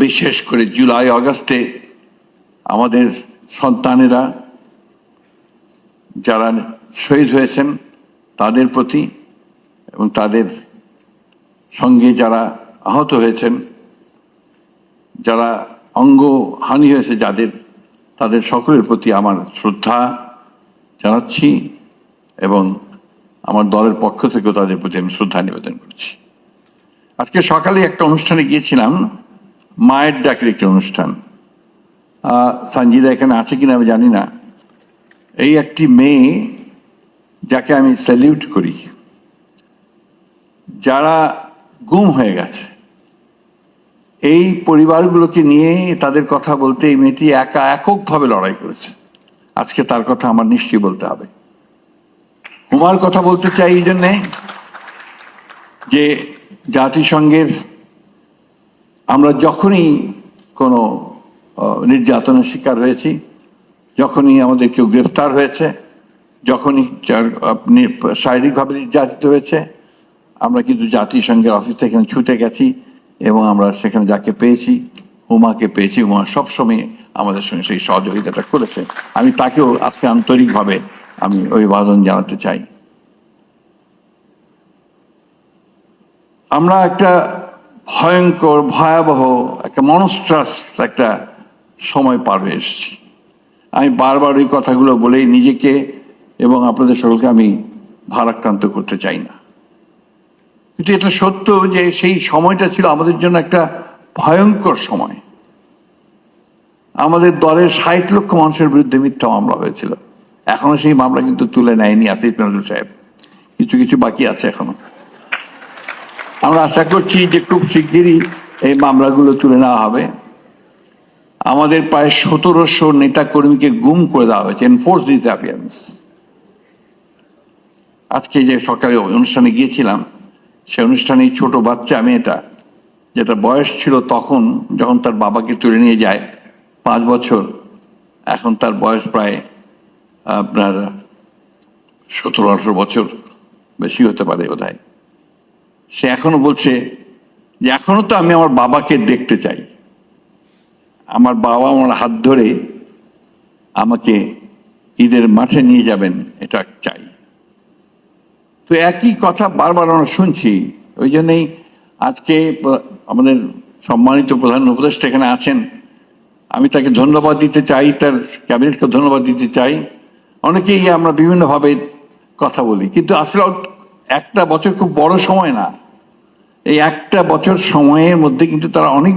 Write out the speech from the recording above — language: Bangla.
বিশেষ করে জুলাই আগস্টে আমাদের সন্তানেরা যারা শহীদ হয়েছেন তাদের প্রতি এবং তাদের সঙ্গে যারা আহত হয়েছেন, যারা অঙ্গহানি হয়েছে যাদের, তাদের সকলের প্রতি আমার শ্রদ্ধা জানাচ্ছি এবং আমার দলের পক্ষ থেকেও তাদের প্রতি আমি শ্রদ্ধা নিবেদন করছি। আজকে সকালে একটা অনুষ্ঠানে গিয়েছিলাম, মায়ের ডাকের একটি অনুষ্ঠান। সঞ্জিদা এখানে আছে কিনা আমি জানি না। এই একটি মেয়ে যাকে আমি স্যালিউট করি, যারা গুম হয়ে গেছে, এই পরিবারগুলোকে নিয়ে তাদের কথা বলতে এই মেয়েটি এককভাবে লড়াই করেছে। আজকে তার কথা আমার নিশ্চয়ই বলতে হবে। হুমার কথা বলতে চাই এই জন্যে যে জাতিসংঘের আমরা যখনই কোনো নির্যাতনের শিকার হয়েছি, যখনই আমাদের কেউ গ্রেফতার হয়েছে, যখনই আপনি শারীরিকভাবে নির্যাতিত হয়েছে, আমরা কিন্তু জাতিসংঘের অফিস থেকে ছুটে গেছি এবং আমরা সেখানে যাকে পেয়েছি, হুমাকে পেয়েছি। হুমা সবসময় আমাদের সঙ্গে সেই সহযোগিতাটা করেছে। আমি তাকেও আজকে আন্তরিকভাবে আমি অভিবাদন জানাতে চাই। আমরা একটা ভয়ঙ্কর ভয়াবহ একটা মনস্ট্রাস একটা সময় পার হয়ে এসেছি। আমি বারবার ওই কথাগুলো বলেই নিজেকে এবং আপনাদের সকলকে আমি ভারাক্রান্ত করতে চাই না, কিন্তু এটা সত্য যে সেই সময়টা ছিল আমাদের জন্য একটা ভয়ঙ্কর সময়। আমাদের দলের 60 লক্ষ মানুষের বিরুদ্ধে মিথ্যা মামলা হয়েছিল। এখনো সেই মামলা কিন্তু তুলে নেয়নি আসিফ নজরুল সাহেব, কিছু কিছু বাকি আছে এখনো। আমরা আশা করছি যে খুব শিগগিরই এই মামলাগুলো তুলে নেওয়া হবে। আমাদের প্রায় 1700 নেতা কর্মীকে গুম করে দেওয়া হয়েছে, এনফোর্স ডিসঅ্যাপিয়ারেন্স। আজকে যে সকালে অনুষ্ঠানে গিয়েছিলাম, সে অনুষ্ঠানে ছোট বাচ্চা মেয়েটা, যেটা বয়স ছিল তখন যখন তার বাবাকে তুলে নিয়ে যায় 5 বছর, এখন তার বয়স প্রায় আপনার 17-18 বছর, বেশি হতে পারে বোধহয়। সে এখনো বলছে যে এখনো তো আমি আমার বাবাকে দেখতে চাই, আমার বাবা আমার হাত ধরে আমাকে ঈদের মাঠে নিয়ে যাবেন, এটা চাই। তো একই কথা বারবার আমরা শুনছি। ওই জন্যই আজকে আমাদের সম্মানিত প্রধান উপদেষ্টা এখানে আছেন, আমি তাকে ধন্যবাদ দিতে চাই, তার ক্যাবিনেটকে ধন্যবাদ দিতে চাই। অনেকেই আমরা বিভিন্নভাবে কথা বলি, কিন্তু আসলে একটা বছর খুব বড় সময় না। এই একটা বছর সময়ের মধ্যে কিন্তু তারা অনেক